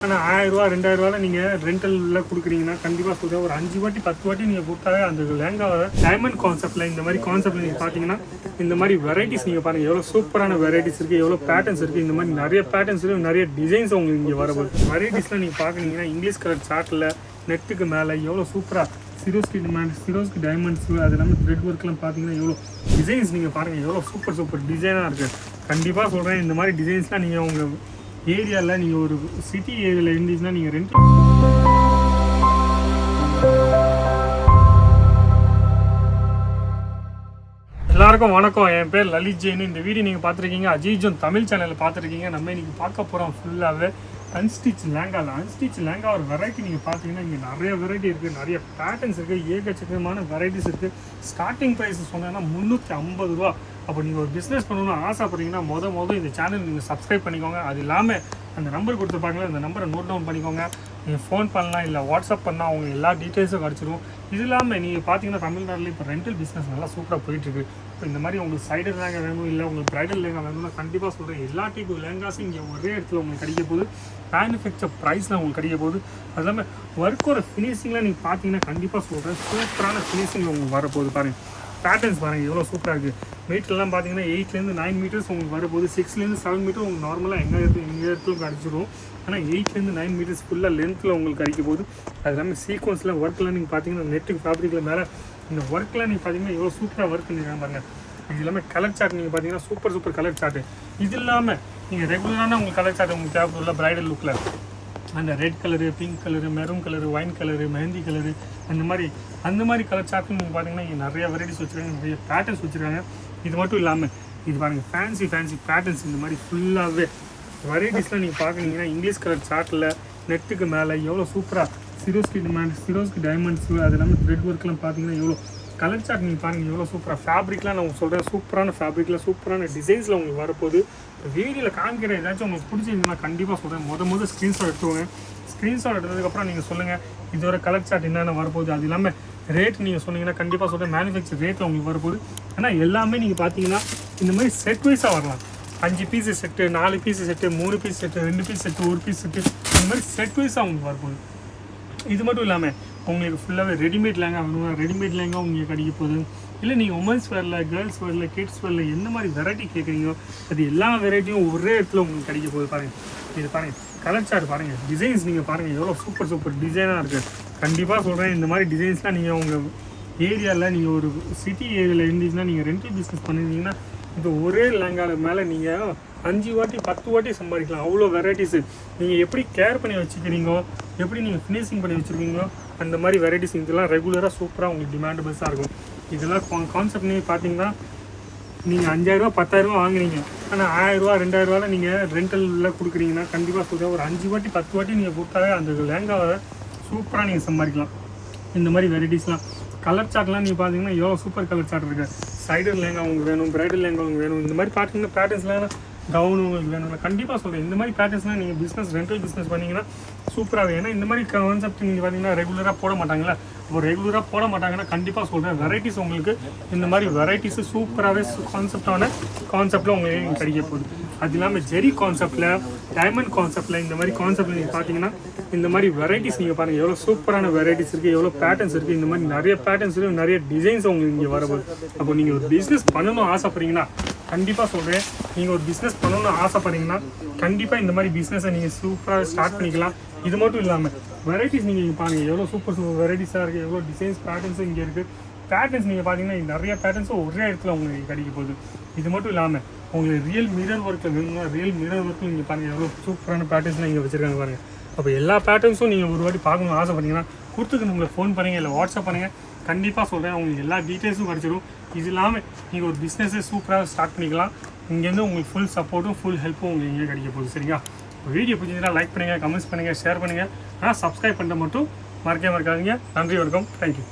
ஆனால் ₹1000 ₹2000 நீங்கள் ரெண்டலில் கொடுக்குறீங்கன்னா கண்டிப்பாக சொல்கிறேன் ஒரு 5 வாட்டி 10 வாட்டி நீங்கள் கொடுத்தாவே அந்த லேங்காவை டைமண்ட் கான்செப்டில் இந்த மாதிரி கான்செப்டில் நீங்கள் பார்த்தீங்கன்னா இந்த மாதிரி வெரைட்டிஸ் நீங்கள் பாருங்கள் எவ்வளோ சூப்பரான வெரைட்டிஸ் இருக்குது, எவ்வளோ பேட்டர்ன்ஸ் இருக்குது. இந்த மாதிரி நிறைய பேட்டர்ன்ஸ் இருக்குது, நிறைய டிசைன்ஸ் உங்களுக்கு இங்கே வரப்போகுது. வெரைட்டிஸ்லாம் நீங்கள் பார்க்குறீங்கன்னா இங்கிலீஷ் கலர் சார்ட்டில் நெட்டுக்கு மேலே எவ்வளோ சூப்பராக சிரோஸ்க்கு டைமண்ட்ஸ், அது இல்லாமல் த்ரெட் ஒர்க்லாம் பார்த்தீங்கன்னா எவ்வளோ டிசைன்ஸ் நீங்கள் பாருங்கள் எவ்வளோ சூப்பர் டிசைனாக இருக்குது. கண்டிப்பாக சொல்கிறேன் இந்த மாதிரி டிசைன்ஸ்லாம் நீங்கள் உங்கள் ஏரியாவில் நீங்கள் ஒரு சிட்டி ஏரியாவில் இருந்துச்சுன்னா நீங்கள் ரெண்ட். எல்லாருக்கும் வணக்கம். என் பேர் லலித் ஜெயின். இந்த வீடியோ நீங்கள் பார்த்துருக்கீங்க அஜிஜோன் தமிழ் சேனலில் பார்த்துருக்கீங்க. நம்ம இன்றைக்கி பார்க்க போகிறோம் ஃபுல்லாகவே அன்ஸ்டிச் லேங்கா. அன்ஸ்டிச் லேங்கா ஒரு வெரைட்டி நீங்கள் பார்த்தீங்கன்னா இங்கே நிறைய வெரைட்டி இருக்குது, நிறைய பேட்டர்ன்ஸ் இருக்குது, ஏகச்சக்கமான வெரைட்டிஸ் இருக்குது. ஸ்டார்டிங் ப்ரைஸ் சொன்னேன்னா ₹350. அப்போ நீங்கள் ஒரு பிஸ்னஸ் பண்ணணும்னு ஆசைப்படுறீங்கன்னா மொதல் இந்த சேனல் நீங்கள் சப்ஸ்கிரைப் பண்ணிக்கோங்க. அது இல்லாமல் அந்த நம்பர் கொடுத்துருப்பாங்களே அந்த நம்பரை நோட் டவுன் பண்ணிக்கோங்க. நீங்கள் ஃபோன் பண்ணலாம், இல்லை வாட்ஸ்அப் பண்ணால் அவங்க எல்லா டீட்டெயில்ஸும் கிடச்சிடும். இது இல்லாமல் நீங்கள் பார்த்தீங்கன்னா தமிழ்நாட்டில் இப்போ ரெண்டல் பிஸ்னஸ் நல்லா சூப்பராக போயிட்டுருக்கு. இப்போ இந்த மாதிரி உங்களுக்கு சைடர் லேங்கா வேணும், இல்லை உங்களுக்கு ப்ரைடல் லேங்கா வேணும்னா கண்டிப்பாக சொல்கிறேன் எல்லா டைப்பு லேங்காஸும் இங்கே ஒரே இடத்துல உங்களுக்கு கிடைக்க போகுது. மேனுஃபேக்சர் ப்ரைஸில் உங்களுக்கு கிடைக்க போகுது. அது இல்லாமல் ஒர்க்கோட ஃபினிஷிங்லாம் நீங்கள் பார்த்தீங்கன்னா கண்டிப்பாக சொல்கிறேன் சூப்பரான ஃபினிஷிங் உங்களுக்கு வரப்போகுது. பாருங்கள் பேட்டர்ன்ஸ் பாருங்கள் எவ்வளோ சூப்பராக இருக்குது. மீட்டர்லாம் பார்த்தீங்கன்னா 8லேருந்து 9 மீட்டர்ஸ் உங்களுக்கு வரப்போகுது. 6லேருந்து 7 மீட்டர் உங்களுக்கு நார்மலாக எங்கே இடத்துலையும் கிடச்சிடும். ஆனால் 8லேருந்து 9 மீட்டர்ஸ் ஃபுல்லாக லென்த்தில் உங்களுக்கு கிடைக்க போகுது. அது இல்லாமல் சீக்வன்ஸில் ஒர்க்கில் நீங்கள் பார்த்தீங்கன்னா நெட்டுக்கு ஃபேப்ரிக்கில் மேலே இந்த ஒர்க்கில் நீங்கள் பார்த்தீங்கன்னா எவ்வளோ சூப்பராக ஒர்க் பண்ணிருக்காங்க பாருங்கள். இது இல்லாமல் கலர் சார்ட் நீங்கள் பார்த்தீங்கன்னா சூப்பர் கலர் சார்ட்டு. இது இல்லாமல் நீங்கள் ரெகுலரான உங்களுக்கு கலர் சார்ட் உங்களுக்கு தேவைப்படுள்ள ப்ரைடல் லுக்கில் அந்த red colour, pink colour, maroon colour, wine colour, mehndi colour, அந்த மாதிரி கலர் சார்ட்டு நீங்கள் பார்த்தீங்கன்னா இங்கே நிறைய வெரைட்டிஸ் வச்சுருக்காங்க, நிறைய பேட்டர்ன்ஸ் வச்சுருக்காங்க. இது மட்டும் இல்லாமல் இது பாருங்கள் ஃபேன்சி பேட்டர்ன்ஸ் இந்த மாதிரி ஃபுல்லாகவே வெரைட்டிஸ்லாம் நீங்கள் பார்க்குறீங்கன்னா இங்கிலீஷ் கலர் சார்ட்டில் நெட்டுக்கு மேலே எவ்வளோ சூப்பராக சிரோஸ்க்கு டைமண்ட்ஸ், அது இல்லாமல் த்ரெட் ஒர்க்லாம் பார்த்தீங்கன்னா எவ்வளோ கலர் சார்ட் நீங்கள் பாருங்கள் எவ்வளோ சூப்பராக ஃபேப்ரிக்லாம் நான் உங்களுக்கு சொல்கிறேன். சூப்பரான ஃபேப்ரிக்கில் சூப்பரான டிசைன்ஸில் உங்களுக்கு வரப்போகுது. வீடியோவில் காமிக்கிற ஏதாச்சும் உங்களுக்கு பிடிச்சிருந்தீங்கன்னா கண்டிப்பாக சொல்கிறேன் முதல் ஸ்க்ரீன்ஷாட் எடுத்துக்கோங்க. ஸ்க்ரீன்ஷாட் எடுத்ததுக்கப்புறம் நீங்கள் சொல்லுங்கள் இதோட கலர் சார்ட் என்னென்ன வரப்போகுது. அது இல்லாமல் ரேட் நீங்கள் சொன்னீங்கன்னா கண்டிப்பாக சொல்கிறேன் மேனுஃபேக்சர் ரேட்டில் உங்களுக்கு வரப்போகுது. ஆனால் எல்லாமே நீங்கள் பார்த்தீங்கன்னா இந்த மாதிரி செட் வைஸாக வரலாம். 5 piece set, 4 piece set, 3 piece set, 2 piece set, 1 piece set, இந்த மாதிரி செட் வைஸாக உங்களுக்கு வரப்போகுது. இது மட்டும் இல்லாமல் உங்களுக்கு ஃபுல்லாகவே ரெடிமேட் லேங்கா வேணும்னா ரெடிமேட் லேங்கா உங்களுக்கு கிடைக்க போகுது. இல்லை நீங்கள் உமன்ஸ் வேரில், கேர்ள்ஸ் வேரில், கிட்ஸ் வேரில் எந்த மாதிரி வெரைட்டி கேட்குறீங்களோ அது எல்லா வெரைட்டியும் ஒரே இடத்துல உங்களுக்கு கிடைக்க போகுது. பாருங்கள் இது பாருங்கள் கலர் சார்ட் பாருங்கள், டிசைன்ஸ் நீங்கள் பாருங்கள் எவ்வளோ சூப்பர் டிசைனாக இருக்குது. கண்டிப்பாக சொல்கிறேன் இந்த மாதிரி டிசைன்ஸ்லாம் நீங்கள் உங்கள் ஏரியாவில் நீங்கள் ஒரு சிட்டி ஏரியாவில் இருந்துச்சுன்னா நீங்கள் ரெண்டல் பிஸ்னஸ் பண்ணியிருந்தீங்கன்னா இப்போ ஒரே லேங்காவில் மேலே நீங்கள் 5 வாட்டி 10 வாட்டி சம்பாதிக்கலாம். அவ்வளோ வெரைட்டிஸு நீங்கள் எப்படி கேர் பண்ணி வச்சுக்கிறீங்களோ, எப்படி நீங்கள் ஃபினிஷிங் பண்ணி வச்சுருக்கீங்களோ அந்த மாதிரி வெரைட்டிஸ் இதெல்லாம் ரெகுலராக சூப்பராக உங்களுக்கு டிமாண்டபிள்ஸாக இருக்கும். இதெல்லாம் கான்செப்ட் நீங்கள் பார்த்தீங்கன்னா நீங்கள் ₹5000 ₹10,000 வாங்குறீங்க, ஆனால் ₹1000 ₹2000 நீங்கள் ரெண்டலில் கொடுக்குறீங்கன்னா கண்டிப்பாக சொல்கிறேன் ஒரு 5 வாட்டி 10 வாட்டி நீங்கள் கொடுத்தாவே அந்த லேங்காவை சூப்பராக நீங்கள் சம்பாதிக்கலாம். இந்த மாதிரி வெரைட்டிஸ்லாம் கலர் சார்ட்லாம் நீங்கள் பார்த்தீங்கன்னா எவ்வளோ சூப்பர் கலர் சார்ட் இருக்குது. சைடர் லேங்கா உங்களுக்கு வேணும், ப்ரைடல் லேங்கா உங்களுக்கு வேணும், இந்த மாதிரி பார்த்தீங்கன்னா பேட்டர்ன்ஸ்லாம் கவுன் உங்களுக்கு வேணும்ல கண்டிப்பாக சொல்கிறேன். இந்த மாதிரி பேட்டர்ன்ஸ்லாம் நீங்கள் ரெண்டல் பிஸ்னஸ் பண்ணிங்கன்னா சூப்பராகவே. ஏன்னா இந்த மாதிரி கான்செப்ட் நீங்கள் பார்த்தீங்கன்னா ரெகுலராக போட மாட்டாங்களா. இப்போ ரெகுலராக போட மாட்டாங்கன்னா கண்டிப்பாக சொல்கிறேன் வெரைட்டிஸ் உங்களுக்கு இந்த மாதிரி வெரைட்டிஸு சூப்பராகவே கான்செப்டில் உங்களுக்கு கிடைக்க போகுது. அது இல்லாமல் ஜெரி கான்செப்டில், டைமண்ட் கான்செப்டில், இந்த மாதிரி கான்செப்டில் நீங்கள் பார்த்தீங்கன்னா இந்த மாதிரி வெரைட்டிஸ் நீங்கள் பாருங்கள் எவ்வளோ சூப்பரான வெரைட்டிஸ் இருக்குது, எவ்வளோ பேட்டர்ன்ஸ் இருக்குது. இந்த மாதிரி நிறைய பேட்டர்ன்ஸ் இருக்குது, நிறைய டிசைன்ஸ் உங்களுக்கு இங்கே வரப்போகுது. அப்போ நீங்கள் ஒரு பிஸ்னஸ் பண்ணணும்னு ஆசைப்படுறீங்கன்னா கண்டிப்பாக சொல்கிறேன் நீங்கள் ஒரு பிஸ்னஸ் பண்ணணும்னு ஆசைப்படுறீங்கன்னா கண்டிப்பாக இந்த மாதிரி பிஸ்னஸை நீங்கள் சூப்பராக ஸ்டார்ட் பண்ணிக்கலாம். இது மட்டும் இல்லாமல் வெரைட்டிஸ் நீங்கள் பாருங்கள் எவ்வளோ சூப்பர் வெரைட்டிஸாக இருக்குது, எவ்வளோ டிசைன்ஸ் பேட்டர்ன்ஸும் இங்கே இருக்குது. பேட்டர்ன்ஸ் நீங்கள் பார்த்தீங்கன்னா நிறைய பேட்டர்ன்ஸும் ஒரே இடத்துல உங்களுக்கு கிடைக்க போகுது. இது மட்டும் இல்லாமல் உங்களுக்கு ரியல் மிரர் ஒர்க்கில் வேணும்னா ரியல் மிரர் ஒர்க்கில் நீங்கள் பாருங்கள் எவ்வளோ சூப்பரான பேட்டர்ன்ஸ்லாம் இங்கே வச்சுருக்காங்க பாருங்கள். அப்போ எல்லா பேட்டர்ன்ஸும் நீங்கள் ஒரு வாட்டி பார்க்கணும்னு ஆசைப்பட்டீங்கன்னா கொடுத்துக்கு உங்களை ஃபோன் பண்ணுங்கள், இல்லை வாட்ஸ்அப் பண்ணுங்கள். கண்டிப்பாக சொல்கிறேன் உங்களுக்கு எல்லா டீட்டெயில்ஸும் கிடச்சிடும். இது இல்லாமல் நீங்கள் ஒரு பிஸ்னஸை சூப்பராக ஸ்டார்ட் பண்ணிக்கலாம். இங்கேருந்து உங்களுக்கு ஃபுல் சப்போர்ட்டும் ஃபுல் ஹெல்ப்பும் உங்களுக்கு இங்கே கிடைக்க போகுது. சரிங்களா? வீடியோ பிடிச்சிருந்தா லைக் பண்ணுங்கள், கமெண்ட்ஸ் பண்ணுங்கள், ஷேர் பண்ணுங்கள். ஆனால் சப்ஸ்கிரைப் பண்ண மட்டும் மறக்காதீங்க. நன்றி, வணக்கம், தேங்க்யூ.